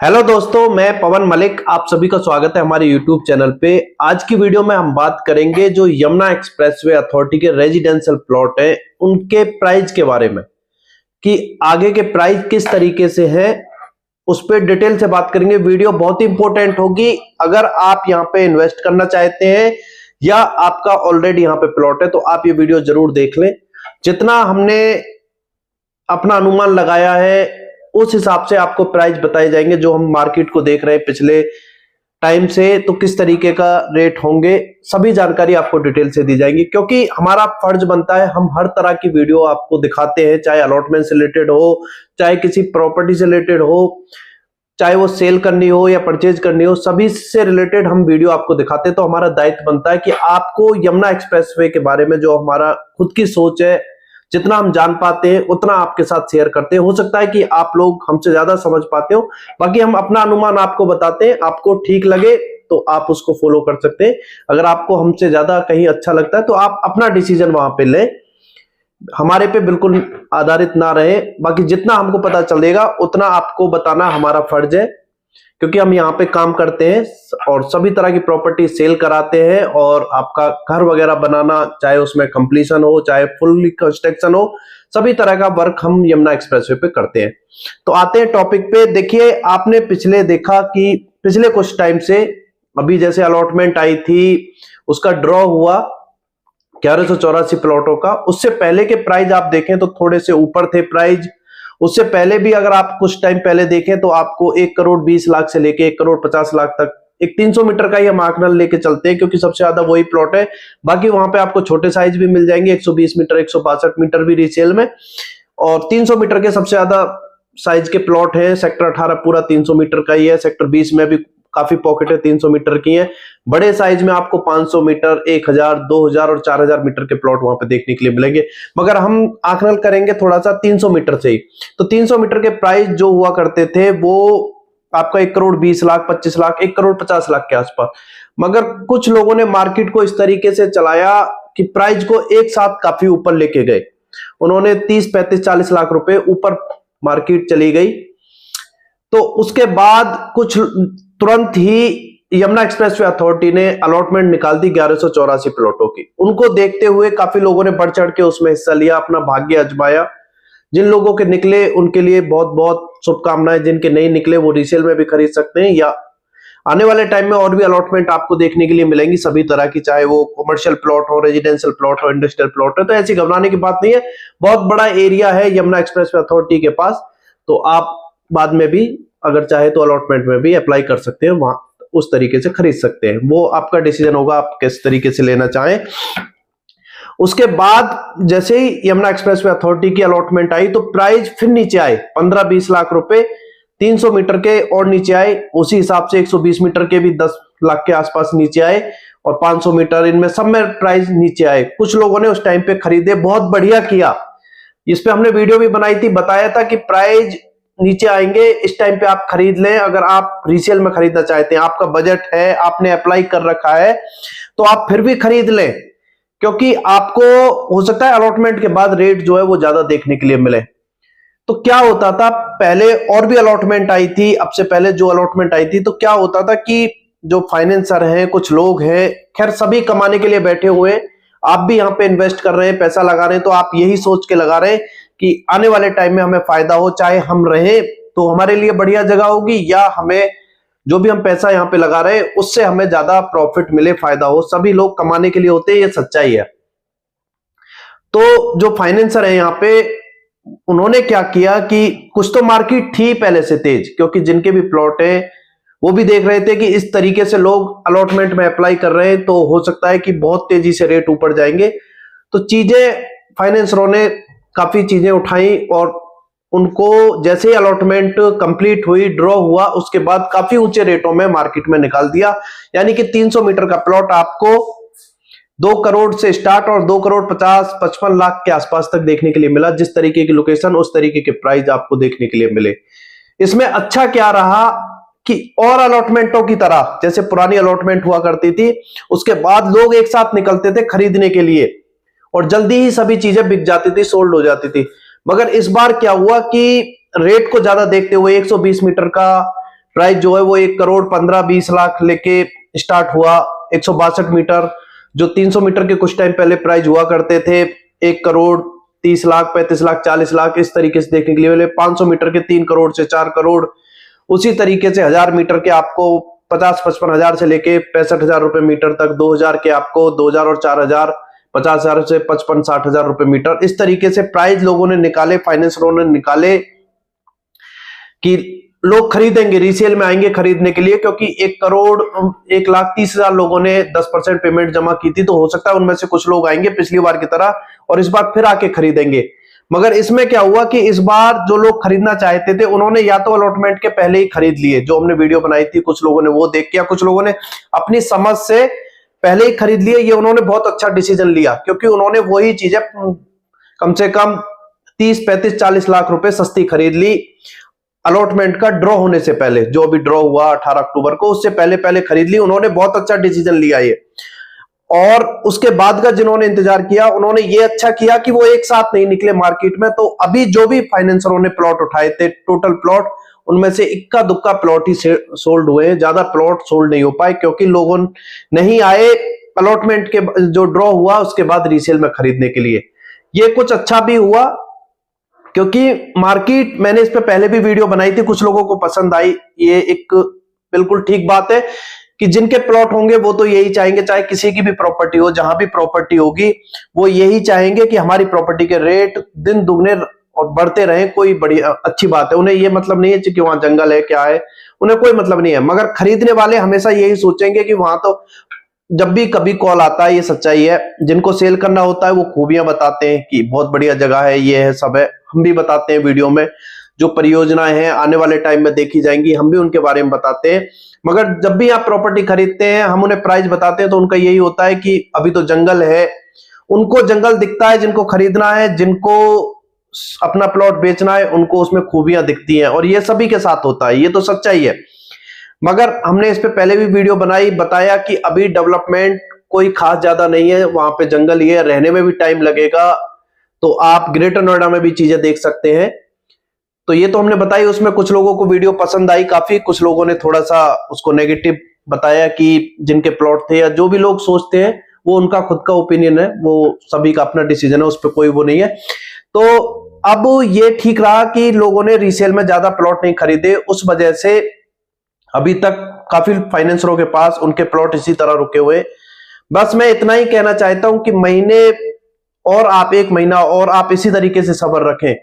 Hello दोस्तों, मैं पवन मलिक। आप सभी का स्वागत है हमारे यूट्यूब चैनल पे। आज की वीडियो में हम बात करेंगे जो यमुना एक्सप्रेसवे अथॉरिटी के रेजिडेंशियल प्लॉट हैं उनके प्राइस के बारे में, कि आगे के प्राइस किस तरीके से हैं, उस पर डिटेल से बात करेंगे। वीडियो बहुत ही इंपॉर्टेंट होगी अगर आप यहाँ पे इन्वेस्ट करना चाहते हैं या आपका ऑलरेडी यहाँ पे प्लॉट है, तो आप ये वीडियो जरूर देख लें। जितना हमने अपना अनुमान लगाया है उस हिसाब से आपको प्राइस बताए जाएंगे। जो हम मार्केट को देख रहे हैं पिछले टाइम से, तो किस तरीके का रेट होंगे, सभी जानकारी आपको डिटेल से दी जाएगी। क्योंकि हमारा फर्ज बनता है, हम हर तरह की वीडियो आपको दिखाते हैं, चाहे अलॉटमेंट से रिलेटेड हो, चाहे किसी प्रॉपर्टी से रिलेटेड हो, चाहे वो सेल करनी हो या परचेज करनी हो, सभी से रिलेटेड हम वीडियो आपको दिखाते हैं। तो हमारा दायित्व बनता है कि आपको यमुना एक्सप्रेसवे के बारे में जो हमारा खुद की सोच है, जितना हम जान पाते हैं उतना आपके साथ शेयर करते हैं। हो सकता है कि आप लोग हमसे ज्यादा समझ पाते हो, बाकी हम अपना अनुमान आपको बताते हैं। आपको ठीक लगे तो आप उसको फॉलो कर सकते हैं। अगर आपको हमसे ज्यादा कहीं अच्छा लगता है तो आप अपना डिसीजन वहां पे लें, हमारे पे बिल्कुल आधारित ना रहे। बाकी जितना हमको पता चलेगा उतना आपको बताना हमारा फर्ज है, क्योंकि हम यहाँ पे काम करते हैं और सभी तरह की प्रॉपर्टी सेल कराते हैं। और आपका घर वगैरह बनाना, चाहे उसमें कंप्लीशन हो चाहे फुल्ली कंस्ट्रक्शन हो, सभी तरह का वर्क हम यमुना एक्सप्रेसवे पे करते हैं। तो आते हैं टॉपिक पे। देखिए, आपने पिछले देखा कि पिछले कुछ टाइम से अभी जैसे अलॉटमेंट आई थी, उसका ड्रॉ हुआ 1184 प्लॉटों का। उससे पहले के प्राइस आप देखें तो थोड़े से ऊपर थे प्राइस। उससे पहले भी अगर आप कुछ टाइम पहले देखें तो आपको 1,20,00,000 से लेके 1,50,00,000 तक, एक 300 मीटर का ही हम आंकड़ा लेके चलते हैं क्योंकि सबसे ज्यादा वही प्लॉट है। बाकी वहां पे आपको छोटे साइज भी मिल जाएंगे, 120 मीटर 162 मीटर भी रीसेल में, और 300 मीटर के सबसे ज्यादा साइज के प्लॉट है। सेक्टर 18 पूरा 300 मीटर का ही है। सेक्टर 20 में भी काफी पॉकेट है 300 मीटर की है। बड़े साइज में आपको 500 मीटर, 1000, 2000 और 4000 मीटर के प्लॉट वहां पे देखने के लिए मिलेंगे। मगर हम आकलन करेंगे थोड़ा सा 300 मीटर से ही। तो 300 मीटर के प्राइस जो हुआ करते थे वो आपका 1,20,00,000, 25,00,000, 1,50,00,000 के आसपास। मगर कुछ लोगों ने मार्केट को इस तरीके से चलाया कि प्राइस को एक साथ काफी ऊपर लेके गए। उन्होंने 30, 35, 40 लाख रुपए ऊपर मार्केट चली गई। तो उसके बाद कुछ तुरंत ही यमुना एक्सप्रेसवे अथॉरिटी ने अलॉटमेंट निकाल दी 1184 प्लॉटों की। उनको देखते हुए काफी लोगों ने बढ़ चढ़ के उसमें हिस्सा लिया, अपना भाग्य आजमाया। जिन लोगों के निकले उनके लिए बहुत बहुत शुभकामनाएं। जिनके नहीं निकले वो रीसेल में भी खरीद सकते हैं, या आने वाले टाइम में और भी अलॉटमेंट आपको देखने के लिए मिलेंगी सभी तरह की, चाहे वो कमर्शियल प्लॉट हो, रेजिडेंशियल प्लॉट हो, इंडस्ट्रियल प्लॉट हो। तो ऐसी घबराने की बात नहीं है। बहुत बड़ा एरिया है यमुना एक्सप्रेसवे अथॉरिटी के पास। तो आप बाद में भी अगर चाहे तो अलॉटमेंट में भी अप्लाई कर सकते हैं, वहां उस तरीके से खरीद सकते हैं। वो आपका डिसीजन होगा आप किस तरीके से लेना चाहें। उसके बाद जैसे ही यमुना एक्सप्रेसवे अथॉरिटी की अलॉटमेंट आई तो प्राइस फिर नीचे आए, 15-20 लाख रुपए 300 मीटर के और नीचे आए। उसी हिसाब से 120 मीटर के भी 10 लाख के आसपास नीचे आए, और 500 मीटर, इनमें सब में प्राइस नीचे आए। कुछ लोगों ने उस टाइम पे खरीदे, बहुत बढ़िया किया। इस पे हमने वीडियो भी बनाई थी, बताया था कि प्राइस नीचे आएंगे, इस टाइम पे आप खरीद लें। अगर आप रीसेल में खरीदना चाहते हैं, आपका बजट है, आपने अप्लाई कर रखा है, तो आप फिर भी खरीद लें। क्योंकि आपको हो सकता है अलॉटमेंट के बाद रेट जो है वो ज्यादा देखने के लिए मिले। तो क्या होता था पहले, और भी अलॉटमेंट आई थी, अब से पहले जो अलॉटमेंट आई थी, तो क्या होता था कि जो फाइनेंसर हैं, कुछ लोग हैं, खैर सभी कमाने के लिए बैठे हुए हैं। आप भी यहाँ पे इन्वेस्ट कर रहे हैं, पैसा लगा रहे हैं, तो आप यही सोच के लगा रहे हैं कि आने वाले टाइम में हमें फायदा हो, चाहे हम रहे तो हमारे लिए बढ़िया जगह होगी, या हमें जो भी हम पैसा यहाँ पे लगा रहे हैं उससे हमें ज्यादा प्रॉफिट मिले, फायदा हो। सभी लोग कमाने के लिए होते हैं, ये सच्चाई है। तो जो फाइनेंसर है यहाँ पे, उन्होंने क्या किया कि कुछ तो मार्केट थी पहले से तेज, क्योंकि जिनके भी प्लॉट है वो भी देख रहे थे कि इस तरीके से लोग अलॉटमेंट में अप्लाई कर रहे हैं, तो हो सकता है कि बहुत तेजी से रेट ऊपर जाएंगे। तो चीजें फाइनेंसरों ने काफी चीजें उठाई, और उनको जैसे ही अलॉटमेंट कंप्लीट हुई, ड्रॉ हुआ, उसके बाद काफी ऊंचे रेटों में मार्केट में निकाल दिया। यानी कि 300 मीटर का प्लॉट आपको 2 करोड़ से स्टार्ट और 2,50,55 लाख के आसपास तक देखने के लिए मिला। जिस तरीके की लोकेशन, उस तरीके के प्राइस आपको देखने के लिए मिले। इसमें अच्छा क्या रहा कि और अलॉटमेंटों की तरह जैसे पुरानी अलॉटमेंट हुआ करती थी, उसके बाद लोग एक साथ निकलते थे खरीदने के लिए, और जल्दी ही सभी चीजें बिक जाती थी, सोल्ड हो जाती थी। मगर इस बार क्या हुआ कि रेट को ज्यादा देखते हुए 120 मीटर का प्राइस जो है वो 1,15,20,00,000 लेके स्टार्ट हुआ। 162 मीटर जो 300 मीटर के कुछ टाइम पहले प्राइस हुआ करते थे 1,30,00,000, 35,00,000, 40,00,000 इस तरीके से देखने के लिए मिले। 500 मीटर के 3 करोड़ से 4 करोड़, उसी तरीके से 1000 मीटर के आपको 50-55 हजार से लेके 65,000 रुपए मीटर तक, 2000 के आपको 2000 और 4000, 50,000 से 55-60 हजार रुपए मीटर। इस तरीके से प्राइस लोगों ने निकाले, फाइनेंसरों ने निकाले कि लोग खरीदेंगे, रीसेल में आएंगे खरीदने के लिए, क्योंकि 1,30,00,000 लोगों ने 10% पेमेंट जमा की थी, तो हो सकता है उनमें से कुछ लोग आएंगे पिछली बार की तरह और इस बार फिर आके खरीदेंगे। मगर इसमें क्या हुआ कि इस बार जो लोग खरीदना चाहते थे उन्होंने या तो अलॉटमेंट के पहले ही खरीद लिए, जो हमने वीडियो बनाई थी, कुछ लोगों ने वो देख के, कुछ लोगों ने अपनी समझ से पहले ही खरीद लिए। ये उन्होंने बहुत अच्छा डिसीजन लिया, क्योंकि उन्होंने वही चीजें कम से कम 30, 35, 40 लाख रुपए सस्ती खरीद ली अलॉटमेंट का ड्रॉ होने से पहले। जो अभी ड्रॉ हुआ 18 अक्टूबर को, उससे पहले खरीद ली। उन्होंने बहुत अच्छा डिसीजन लिया ये। और उसके बाद का जिन्होंने इंतजार किया उन्होंने ये अच्छा किया कि वो एक साथ नहीं निकले मार्केट में। तो अभी जो भी फाइनेंसरों ने प्लॉट उठाए थे, टोटल प्लॉट, उनमें से इक्का दुक्का प्लॉट ही सोल्ड हुए हैं, ज्यादा प्लॉट सोल्ड नहीं हो पाए, क्योंकि लोगों नहीं आए अलॉटमेंट के जो ड्रॉ हुआ उसके बाद रीसेल में खरीदने के लिए। ये कुछ अच्छा भी हुआ, क्योंकि मार्केट, मैंने इस पे पहले भी वीडियो बनाई थी, कुछ लोगों को पसंद आई। ये एक बिल्कुल ठीक बात है कि जिनके प्लॉट होंगे वो तो यही चाहेंगे, चाहे किसी की भी प्रॉपर्टी हो, जहां भी प्रॉपर्टी होगी वो यही चाहेंगे कि हमारी प्रॉपर्टी के रेट दिन दुगने और बढ़ते रहे। कोई बड़ी अच्छी बात है, उन्हें ये मतलब नहीं है कि वहां जंगल है क्या है, उन्हें कोई मतलब नहीं है। मगर खरीदने वाले हमेशा यही सोचेंगे कि वहां तो जब भी कभी कॉल आता है, ये सच्चाई है, जिनको सेल करना होता है वो खूबियां बताते हैं कि बहुत बढ़िया जगह है, ये है, सब है। हम भी बताते हैं वीडियो में, जो परियोजनाएं हैं आने वाले टाइम में देखी जाएंगी, हम भी उनके बारे में बताते हैं। मगर जब भी आप प्रॉपर्टी खरीदते हैं, हम उन्हें प्राइस बताते हैं तो उनका यही होता है कि अभी तो जंगल है। उनको जंगल दिखता है, जिनको खरीदना है, जिनको अपना प्लॉट बेचना है, उनको उसमें खूबियां दिखती हैं, और ये सभी के साथ होता है, ये तो सच्चाई है। मगर हमने इस पे पहले भी वीडियो बनाई, बताया कि अभी डेवलपमेंट कोई खास ज्यादा नहीं है, वहां पे जंगल ही है, रहने में भी टाइम लगेगा। तो आप ग्रेटर नोएडा में भी चीजें देख सकते हैं। तो ये तो हमने बताई, उसमें कुछ लोगों को वीडियो पसंद आई काफी, कुछ लोगों ने थोड़ा सा उसको नेगेटिव बताया कि जिनके प्लॉट थे, या जो भी लोग सोचते हैं वो उनका खुद का ओपिनियन है, वो सभी का अपना डिसीजन है, उस पर कोई वो नहीं है। तो अब ये ठीक रहा कि लोगों ने रीसेल में ज्यादा प्लॉट नहीं खरीदे, उस वजह से अभी तक काफी फाइनेंसरों के पास उनके प्लॉट इसी तरह रुके हुए। बस मैं इतना ही कहना चाहता हूं कि महीने और आप 1 महीना और आप इसी तरीके से सब्र रखें।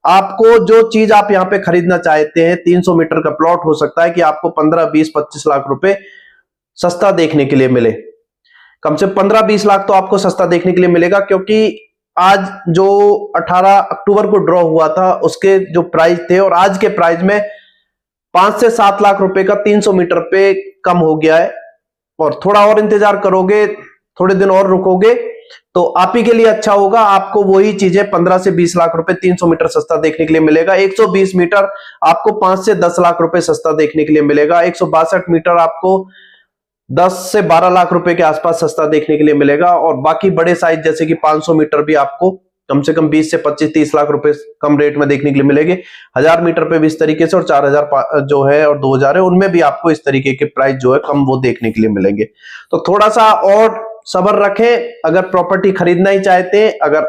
आपको जो चीज आप यहां पे खरीदना चाहते हैं, 300 मीटर का प्लॉट, हो सकता है कि आपको 15, 20, 25 लाख रुपए सस्ता देखने के लिए मिले। कम से 15, 20 लाख तो आपको सस्ता देखने के लिए मिलेगा, क्योंकि आज जो 18 अक्टूबर को ड्रॉ हुआ था उसके जो प्राइस थे और आज के प्राइस में 5 से 7 लाख रुपए का 300 मीटर पे कम हो गया है। और थोड़ा और इंतजार करोगे, थोड़े दिन और रुकोगे, तो आप ही के लिए अच्छा होगा। आपको वही चीजें 15 से 20 लाख रुपए 300 मीटर सस्ता देखने के लिए मिलेगा। 120 मीटर आपको 5 से 10 लाख रुपए सस्ता देखने के लिए मिलेगा। 162 मीटर आपको 10 से 12 लाख रुपए के आसपास सस्ता देखने के लिए मिलेगा। और बाकी बड़े साइज जैसे कि 500 मीटर भी आपको कम से कम 20 से 25-30 लाख रुपए कम रेट में देखने के लिए मिलेंगे। 1000 मीटर पे भी इस तरीके से, और 4000 जो है और 2000 है, उनमें भी आपको इस तरीके के प्राइस जो है कम वो देखने के लिए मिलेंगे। तो थोड़ा सा और सब्र रखें। अगर प्रॉपर्टी खरीदना ही चाहते हैं, अगर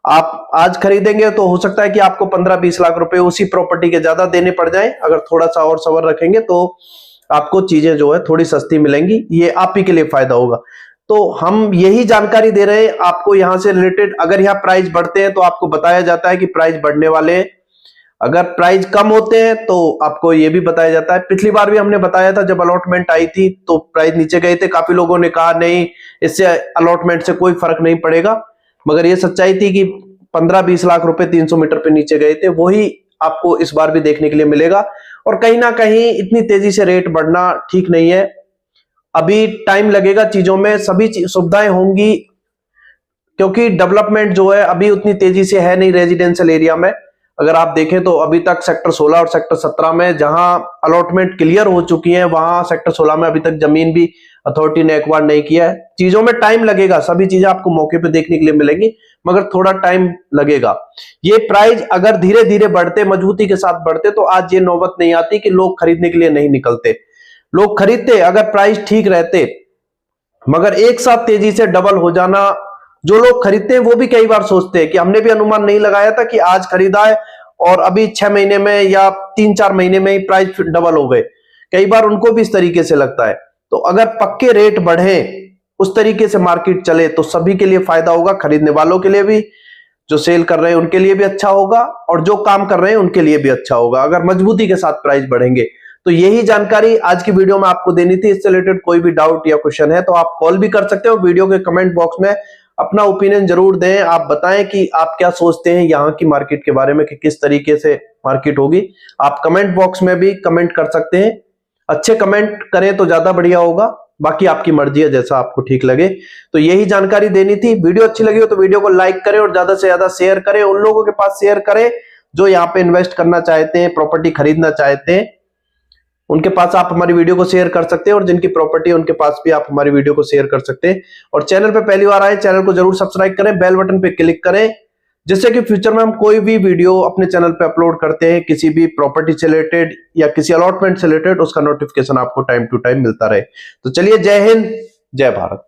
आप आज खरीदेंगे तो हो सकता है कि आपको 15-20 लाख रुपए उसी प्रॉपर्टी के ज्यादा देने पड़ जाए। अगर थोड़ा सा और सब्र रखेंगे तो आपको चीजें जो है थोड़ी सस्ती मिलेंगी, ये आप ही के लिए फायदा होगा। तो हम यही जानकारी दे रहे हैं आपको यहां से रिलेटेड। अगर यहाँ प्राइस बढ़ते हैं तो आपको बताया जाता है कि प्राइस बढ़ने वाले हैं, अगर प्राइस कम होते हैं तो आपको ये भी बताया जाता है। पिछली बार भी हमने बताया था, जब अलॉटमेंट आई थी तो प्राइस नीचे गए थे, काफी लोगों ने कहा नहीं इससे अलॉटमेंट से कोई फर्क नहीं पड़ेगा। मगर ये सच्चाई थी कि 15-20 लाख रुपए 300 मीटर पे नीचे गए थे। वही आपको इस बार भी देखने के लिए मिलेगा। और कहीं ना कहीं इतनी तेजी से रेट बढ़ना ठीक नहीं है, अभी टाइम लगेगा चीजों में, सभी सुविधाएं होंगी, क्योंकि डेवलपमेंट जो है अभी उतनी तेजी से है नहीं रेजिडेंशियल एरिया में। अगर आप देखें तो अभी तक सेक्टर 16 और सेक्टर 17 में जहां अलॉटमेंट क्लियर हो चुकी है, वहां सेक्टर 16 में अभी तक जमीन भी अथॉरिटी ने एक्वायर नहीं किया है। चीजों में टाइम लगेगा, सभी चीजें आपको मौके पे देखने के लिए मिलेंगी। मगर थोड़ा टाइम लगेगा। ये प्राइस अगर धीरे धीरे बढ़ते, मजबूती के साथ बढ़ते, तो आज ये नौबत नहीं आती कि लोग खरीदने के लिए नहीं निकलते। लोग खरीदते अगर प्राइस ठीक रहते, मगर एक साथ तेजी से डबल हो जाना, जो लोग खरीदते हैं वो भी कई बार सोचते हैं कि हमने भी अनुमान नहीं लगाया था कि आज खरीदा है और अभी 6 महीने में या 3-4 महीने में ही प्राइस डबल हो गए। कई बार उनको भी इस तरीके से लगता है। तो अगर पक्के रेट बढ़े, उस तरीके से मार्केट चले, तो सभी के लिए फायदा होगा, खरीदने वालों के लिए भी, जो सेल कर रहे हैं उनके लिए भी अच्छा होगा, और जो काम कर रहे हैं उनके लिए भी अच्छा होगा अगर मजबूती के साथ प्राइस बढ़ेंगे। तो यही जानकारी आज की वीडियो में आपको देनी थी। इससे रिलेटेड कोई भी डाउट या क्वेश्चन है तो आप कॉल भी कर सकते हो। वीडियो के कमेंट बॉक्स में अपना ओपिनियन जरूर दें, आप बताएं कि आप क्या सोचते हैं यहाँ की मार्केट के बारे में, कि किस तरीके से मार्केट होगी। आप कमेंट बॉक्स में भी कमेंट कर सकते हैं, अच्छे कमेंट करें तो ज्यादा बढ़िया होगा, बाकी आपकी मर्जी है, जैसा आपको ठीक लगे। तो यही जानकारी देनी थी। वीडियो अच्छी लगी हो तो वीडियो को लाइक करें और ज्यादा से ज्यादा शेयर करें, उन लोगों के पास शेयर करें जो यहाँ पे इन्वेस्ट करना चाहते हैं, प्रॉपर्टी खरीदना चाहते हैं, उनके पास आप हमारी वीडियो को शेयर कर सकते हैं, और जिनकी प्रॉपर्टी है उनके पास भी आप हमारी वीडियो को शेयर कर सकते हैं। और चैनल पे पहली बार आए, चैनल को जरूर सब्सक्राइब करें, बेल बटन पे क्लिक करें, जिससे कि फ्यूचर में हम कोई भी वीडियो अपने चैनल पे अपलोड करते हैं किसी भी प्रॉपर्टी से रिलेटेड या किसी अलॉटमेंट से रिलेटेड, उसका नोटिफिकेशन आपको टाइम टू टाइम मिलता रहे। तो चलिए, जय हिंद, जय भारत।